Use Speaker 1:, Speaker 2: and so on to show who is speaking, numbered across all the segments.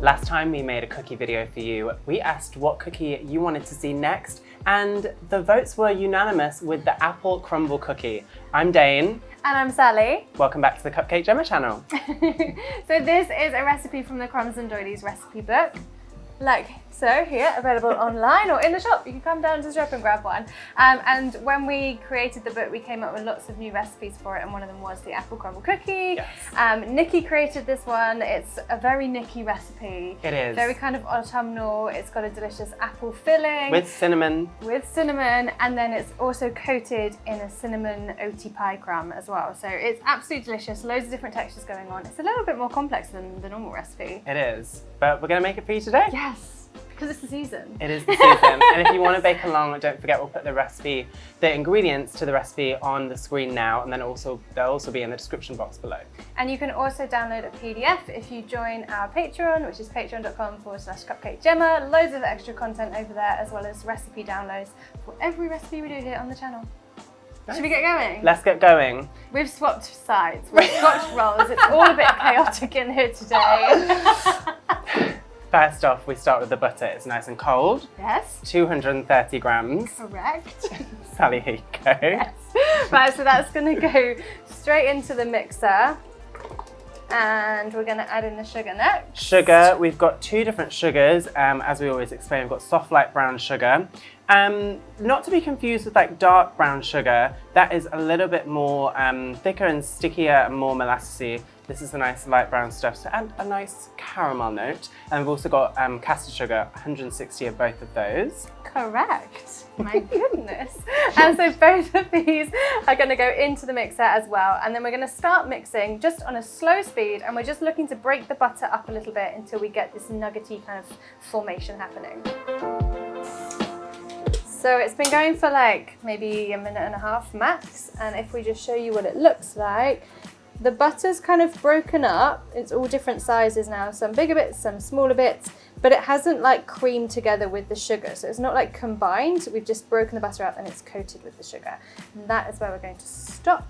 Speaker 1: Last time we made a cookie video for you, we asked what cookie you wanted to see next, and the votes were unanimous with the apple crumble cookie. I'm Dane.
Speaker 2: And I'm Sally.
Speaker 1: Welcome back to the Cupcake Jemma channel.
Speaker 2: So this is a recipe from the Crumbs and Doilies recipe book. Like so, here, available online or in the shop. You can come down to the shop and grab one. And when we created the book, we came up with lots of new recipes for it, and one of them was the apple crumble cookie.
Speaker 1: Yes.
Speaker 2: Nikki created this one. It's a very Nikki recipe.
Speaker 1: It is.
Speaker 2: Very kind of autumnal. It's got a delicious apple filling.
Speaker 1: With cinnamon.
Speaker 2: With cinnamon, and then it's also coated in a cinnamon oaty pie crumb as well. So it's absolutely delicious. Loads of different textures going on. It's a little bit more complex than the normal recipe.
Speaker 1: It is, but we're going to make it for you today.
Speaker 2: Yes. Because it's the season.
Speaker 1: It is the season. And if you want to bake along, don't forget we'll put the ingredients to the recipe on the screen now, and then they'll also be in the description box below.
Speaker 2: And you can also download a PDF if you join our Patreon, which is patreon.com/CupcakeJemma. Loads of extra content over there, as well as recipe downloads for every recipe we do here on the channel. Nice. Should we get going?
Speaker 1: Let's get going.
Speaker 2: We've swapped sides. We've swapped roles. It's all a bit chaotic in here today.
Speaker 1: First off, we start with the butter. It's nice and cold.
Speaker 2: Yes.
Speaker 1: 230 grams.
Speaker 2: Correct.
Speaker 1: Sally, here you go.
Speaker 2: Yes. Right, so that's going to go straight into the mixer. And we're going to add in the sugar next.
Speaker 1: Sugar, we've got two different sugars. As we always explain, we've got soft light brown sugar. Not to be confused with like dark brown sugar. That is a little bit more thicker and stickier and more molassesy. This is the nice light brown stuff, so add a nice caramel note. And we've also got caster sugar, 160 of both of those.
Speaker 2: Correct. My goodness. And so both of these are going to go into the mixer as well. And then we're going to start mixing just on a slow speed, and we're just looking to break the butter up a little bit until we get this nuggety kind of formation happening. So it's been going for like maybe a minute and a half max. And if we just show you what it looks like, the butter's kind of broken up. It's all different sizes now, some bigger bits, some smaller bits, but it hasn't like creamed together with the sugar. So it's not like combined. We've just broken the butter up and it's coated with the sugar. And that is where we're going to stop,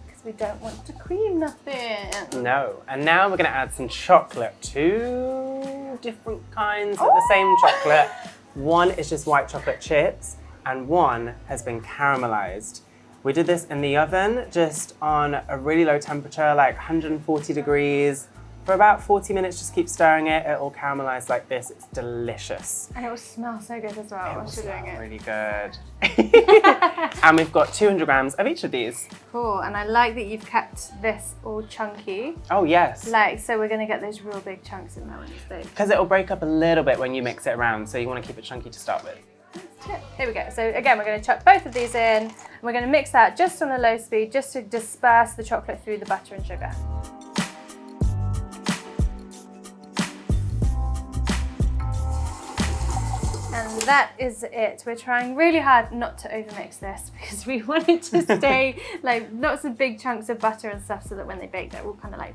Speaker 2: because we don't want to cream nothing.
Speaker 1: No, and now we're going to add some chocolate. Two different kinds of the same chocolate. One is just white chocolate chips, and one has been caramelized. We did this in the oven, just on a really low temperature, like 140 degrees. For about 40 minutes, just keep stirring it. It will caramelize like this. It's delicious.
Speaker 2: And it will smell so good as well once you're doing it.
Speaker 1: Really good. And we've got 200 grams of each of these.
Speaker 2: Cool, and I like that you've kept this all chunky.
Speaker 1: Oh, yes.
Speaker 2: Like, so we're gonna get those real big chunks in there when it's baked.
Speaker 1: Because it will break up a little bit when you mix it around, so you want to keep it chunky to start with.
Speaker 2: Here we go. So again, we're going to chuck both of these in, and we're going to mix that just on a low speed, just to disperse the chocolate through the butter and sugar. And that is it. We're trying really hard not to overmix this, because we want it to stay like lots of big chunks of butter and stuff, so that when they bake, they're all kind of like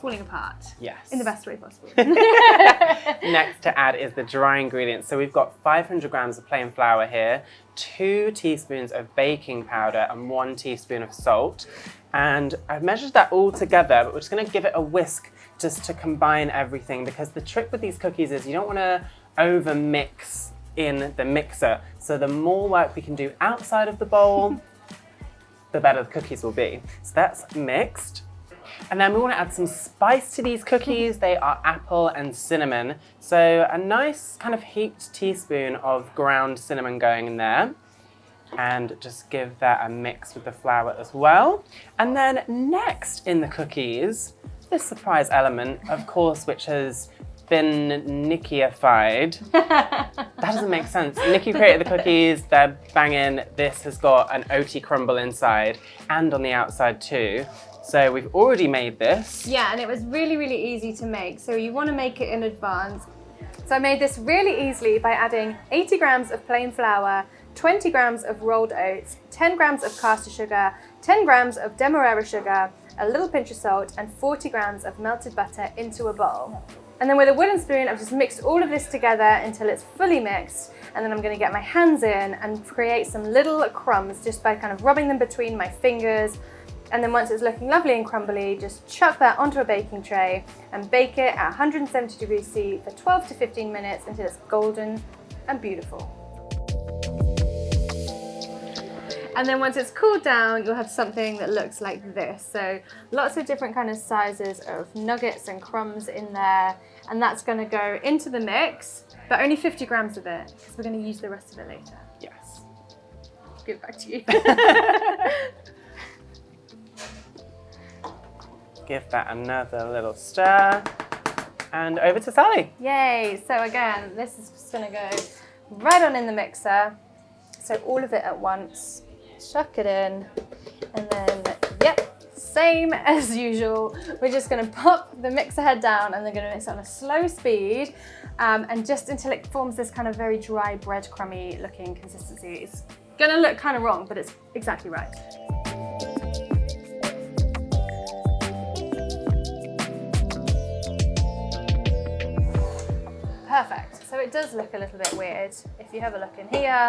Speaker 2: falling apart.
Speaker 1: Yes.
Speaker 2: In the best way possible.
Speaker 1: Next to add is the dry ingredients. So we've got 500 grams of plain flour here, 2 teaspoons of baking powder, and 1 teaspoon of salt. And I've measured that all together, but we're just going to give it a whisk just to combine everything, because the trick with these cookies is you don't want to over mix in the mixer. So the more work we can do outside of the bowl, the better the cookies will be. So that's mixed. And then we want to add some spice to these cookies. They are apple and cinnamon. So a nice kind of heaped teaspoon of ground cinnamon going in there. And just give that a mix with the flour as well. And then next in the cookies, this surprise element, of course, which has been Nikki-ified. That doesn't make sense. Nikki created the cookies, they're banging. This has got an oaty crumble inside and on the outside too. So we've already made this.
Speaker 2: Yeah, and it was really, really easy to make. So you want to make it in advance. So I made this really easily by adding 80 grams of plain flour, 20 grams of rolled oats, 10 grams of caster sugar, 10 grams of Demerera sugar, a little pinch of salt, and 40 grams of melted butter into a bowl. And then with a wooden spoon, I've just mixed all of this together until it's fully mixed. And then I'm going to get my hands in and create some little crumbs just by kind of rubbing them between my fingers, And then once it's looking lovely and crumbly, just chuck that onto a baking tray and bake it at 170 degrees C for 12 to 15 minutes until it's golden and beautiful. And then once it's cooled down, you'll have something that looks like this. So lots of different kind of sizes of nuggets and crumbs in there. And that's gonna go into the mix, but only 50 grams of it, because we're gonna use the rest of it later.
Speaker 1: Yes.
Speaker 2: Give it back to you.
Speaker 1: Give that another little stir. And over to Sally.
Speaker 2: Yay, so again, this is just gonna go right on in the mixer. So all of it at once. Chuck it in, and then, yep, same as usual. We're just gonna pop the mixer head down and they're gonna mix it on a slow speed, and just until it forms this kind of very dry breadcrumby looking consistency. It's gonna look kind of wrong, but it's exactly right. Perfect, so it does look a little bit weird. If you have a look in here,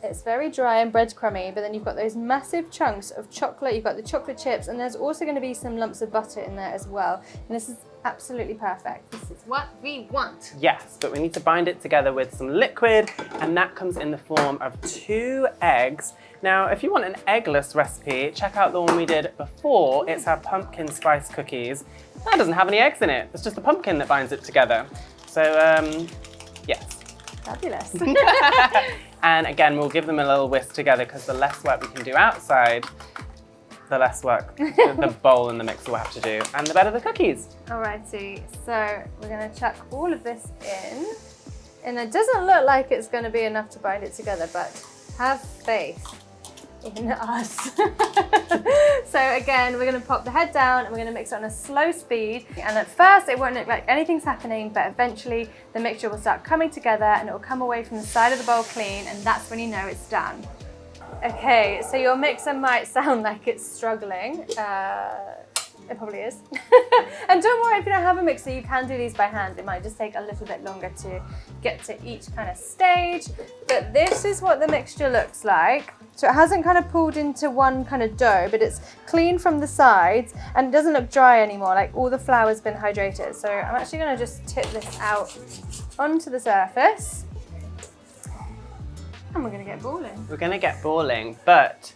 Speaker 2: it's very dry and breadcrumby, but then you've got those massive chunks of chocolate, you've got the chocolate chips, and there's also going to be some lumps of butter in there as well. And this is absolutely perfect. This is what we want.
Speaker 1: Yes, but we need to bind it together with some liquid, and that comes in the form of 2 eggs. Now, if you want an eggless recipe, check out the one we did before. It's our pumpkin spice cookies. That doesn't have any eggs in it. It's just the pumpkin that binds it together. So, yes.
Speaker 2: Fabulous.
Speaker 1: And again, we'll give them a little whisk together because the less work we can do outside, the less work the bowl and the mixer will have to do, and the better the cookies.
Speaker 2: Alrighty, so we're going to chuck all of this in, and it doesn't look like it's going to be enough to bind it together, but have faith in us. So again, we're going to pop the head down and we're going to mix it on a slow speed, and at first it won't look like anything's happening, but eventually the mixture will start coming together and it will come away from the side of the bowl clean, and that's when you know it's done. Okay, so your mixer might sound like it's struggling. It probably is. And don't worry if you don't have a mixer, you can do these by hand. It might just take a little bit longer to get to each kind of stage, but this is what the mixture looks like. So it hasn't kind of pulled into one kind of dough, but it's clean from the sides and it doesn't look dry anymore, like all the flour's been hydrated. So I'm actually gonna just tip this out onto the surface. And we're gonna get balling.
Speaker 1: We're gonna get balling, but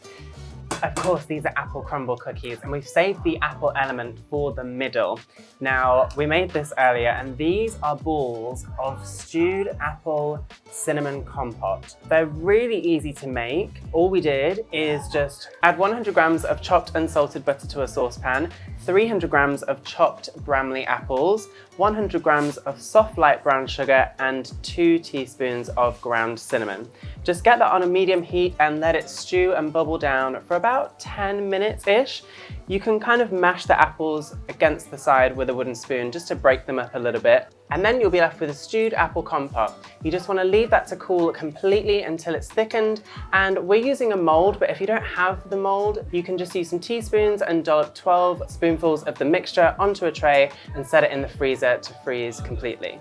Speaker 1: of course these are apple crumble cookies, and we've saved the apple element for the middle. Now, we made this earlier, and these are balls of stewed apple cinnamon compote. They're really easy to make. All we did is just add 100 grams of chopped unsalted butter to a saucepan, 300 grams of chopped Bramley apples, 100 grams of soft light brown sugar, and 2 teaspoons of ground cinnamon. Just get that on a medium heat and let it stew and bubble down for about 10 minutes-ish. You can kind of mash the apples against the side with a wooden spoon just to break them up a little bit. And then you'll be left with a stewed apple compote. You just want to leave that to cool completely until it's thickened. And we're using a mold, but if you don't have the mold, you can just use some teaspoons and dollop 12 spoonfuls of the mixture onto a tray and set it in the freezer to freeze completely.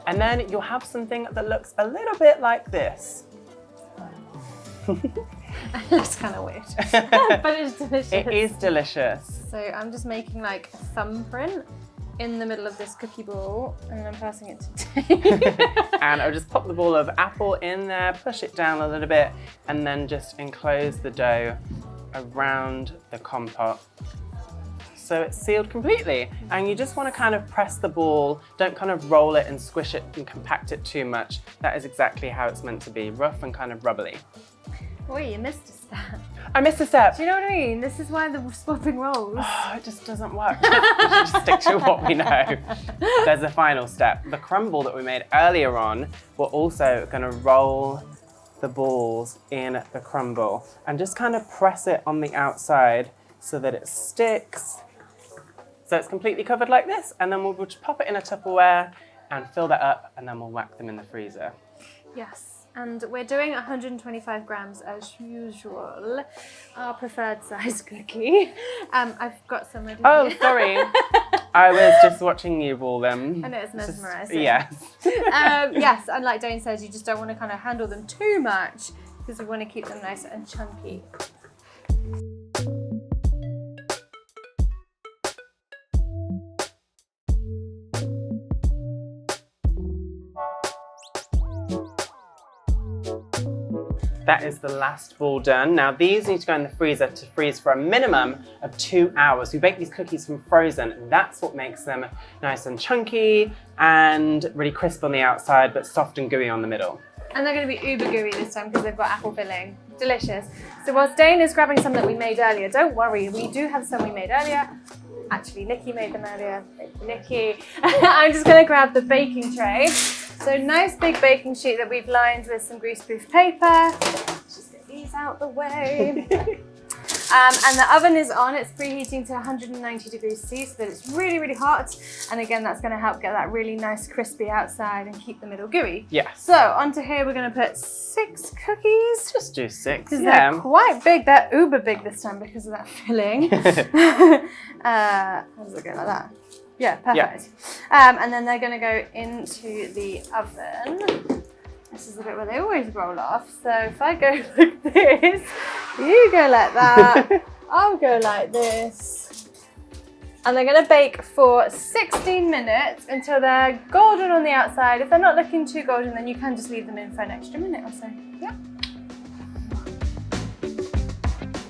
Speaker 1: And then you'll have something that looks a little bit like this.
Speaker 2: It looks kind of weird, but it's delicious.
Speaker 1: It is delicious.
Speaker 2: So I'm just making like a thumbprint in the middle of this cookie ball, and then I'm passing it to Dave.
Speaker 1: And I'll just pop the ball of apple in there, push it down a little bit, and then just enclose the dough around the compote. So it's sealed completely. And you just want to kind of press the ball, don't kind of roll it and squish it and compact it too much. That is exactly how it's meant to be, rough and kind of rubbly.
Speaker 2: Wait, you missed a step.
Speaker 1: I missed a step.
Speaker 2: Do you know what I mean? This is why the swapping rolls.
Speaker 1: Oh, it just doesn't work. We should just stick to what we know. There's a final step. The crumble that we made earlier on, we're also going to roll the balls in the crumble and just kind of press it on the outside so that it sticks. So it's completely covered like this, and then we'll just pop it in a Tupperware and fill that up, and then we'll whack them in the freezer.
Speaker 2: Yes. And we're doing 125 grams as usual, our preferred size cookie. I've got some ready.
Speaker 1: Oh, sorry. I was just watching you ball them.
Speaker 2: I know, it's mesmerising.
Speaker 1: Yes.
Speaker 2: Yes, and like Dane says, you just don't want to kind of handle them too much because we want to keep them nice and chunky.
Speaker 1: That is the last ball done. Now these need to go in the freezer to freeze for a minimum of 2 hours. We bake these cookies from frozen, and that's what makes them nice and chunky and really crisp on the outside, but soft and gooey on the middle.
Speaker 2: And they're going to be uber gooey this time because they've got apple filling. Delicious. So whilst Dane is grabbing some that we made earlier, don't worry, we do have some we made earlier. Actually, Nikki made them earlier. Thank you, Nikki. I'm just going to grab the baking tray. So nice big baking sheet that we've lined with some greaseproof paper. Just get these out the way. And the oven is on. It's preheating to 190 degrees C so that it's really, really hot. And again, that's going to help get that really nice crispy outside and keep the middle gooey.
Speaker 1: Yeah.
Speaker 2: So onto here, we're going to put 6 cookies.
Speaker 1: Just do 6.
Speaker 2: Because they're quite big. They're uber big this time because of that filling. How does it go like that? Yeah, perfect. Yeah. And then they're going to go into the oven. This is the bit where they always roll off. So if I go like this, you go like that, I'll go like this. And they're going to bake for 16 minutes until they're golden on the outside. If they're not looking too golden, then you can just leave them in for an extra minute or so. Yeah.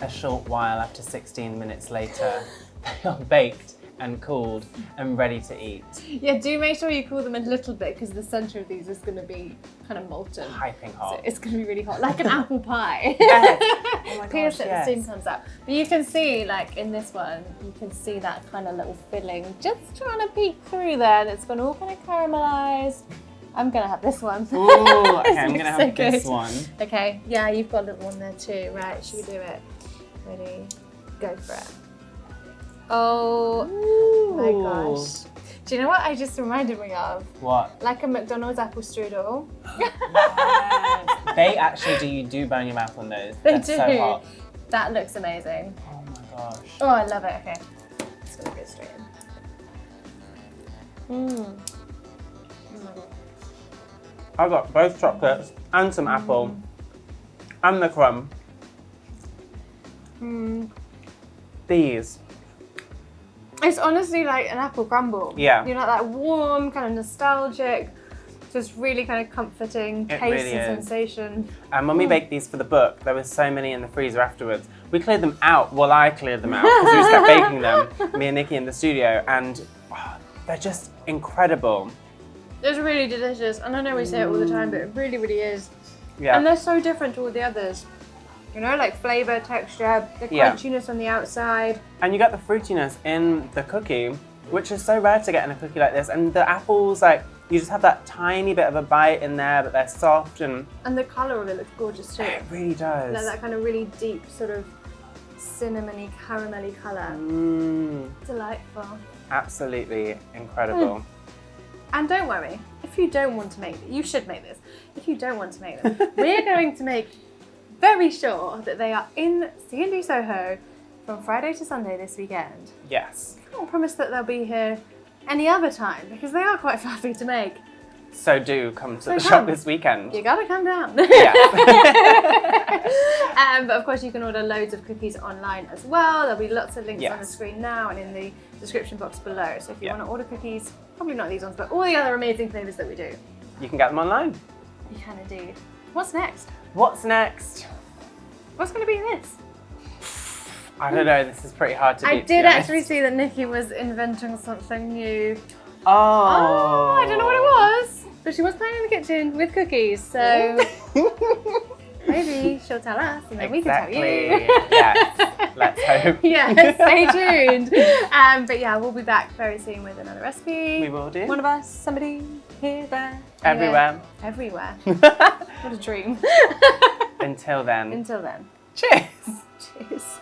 Speaker 1: A short while after 16 minutes later, they are baked and cooled and ready to eat.
Speaker 2: Yeah, do make sure you cool them a little bit because the centre of these is going to be kind of molten.
Speaker 1: Piping hot.
Speaker 2: So it's going to be really hot, like an apple pie.
Speaker 1: Yes. Oh my
Speaker 2: Pierce
Speaker 1: gosh,
Speaker 2: it, the steam comes out. But you can see, like in this one, you can see that kind of little filling just trying to peek through there, and it's going to all kind of caramelise. I'm going to have this one.
Speaker 1: Ooh, okay, I'm going to have this one.
Speaker 2: Okay, yeah, you've got a little one there too. Right, should we do it? Ready? Go for it. Oh my gosh. Do you know what I just reminded me of?
Speaker 1: What?
Speaker 2: Like a McDonald's apple strudel.
Speaker 1: Yes. They actually you do burn your mouth on those.
Speaker 2: They
Speaker 1: They're
Speaker 2: do.
Speaker 1: So hot.
Speaker 2: That looks amazing.
Speaker 1: Oh my gosh.
Speaker 2: Oh, I love it. Okay. It's going to go straight in.
Speaker 1: I've got both chocolates and some apple and the crumb. These.
Speaker 2: It's honestly like an apple crumble.
Speaker 1: Yeah.
Speaker 2: You know, that warm, kind of nostalgic, just really kind of comforting taste
Speaker 1: really
Speaker 2: and
Speaker 1: is.
Speaker 2: sensation.
Speaker 1: And when we baked these for the book, there was so many in the freezer afterwards. We cleared them out. Well, I cleared them out because we just kept baking them, me and Nikki in the studio, and they're just incredible.
Speaker 2: It's really delicious, and I know we say it all the time, but it really, really is.
Speaker 1: Yeah.
Speaker 2: And they're so different to all the others. You know, like flavour, texture, the crunchiness on the outside.
Speaker 1: And you get the fruitiness in the cookie, which is so rare to get in a cookie like this. And the apples, like, you just have that tiny bit of a bite in there, but they're soft and
Speaker 2: the colour of it looks gorgeous too.
Speaker 1: It really does.
Speaker 2: Like that kind of really deep sort of cinnamony, caramelly colour. Delightful.
Speaker 1: Absolutely incredible.
Speaker 2: And don't worry, if you don't want to make it, you should make this. If you don't want to make them, we're going to make very sure that they are in C&D Soho from Friday to Sunday this weekend.
Speaker 1: Yes.
Speaker 2: I can't promise that they'll be here any other time because they are quite fluffy to make.
Speaker 1: So do come to the shop this weekend.
Speaker 2: You gotta come down.
Speaker 1: Yeah.
Speaker 2: But of course you can order loads of cookies online as well. There'll be lots of links on the screen now and in the description box below. So if you want to order cookies, probably not these ones, but all the other amazing flavours that we do.
Speaker 1: You can get them online.
Speaker 2: You can indeed. What's next?
Speaker 1: What's next?
Speaker 2: What's going to be this?
Speaker 1: I don't know, this is pretty hard to beat.
Speaker 2: I did actually see that Nikki was inventing something new.
Speaker 1: Oh,
Speaker 2: I don't know what it was, but she was playing in the kitchen with cookies, so maybe she'll tell us and then we can tell you.
Speaker 1: Yes, let's hope.
Speaker 2: Yes, stay tuned. But yeah, we'll be back very soon with another recipe.
Speaker 1: We will do.
Speaker 2: One of us, somebody, here, there.
Speaker 1: Everywhere.
Speaker 2: Everywhere. What a dream.
Speaker 1: Until then.
Speaker 2: Until then.
Speaker 1: Cheers.
Speaker 2: Cheers.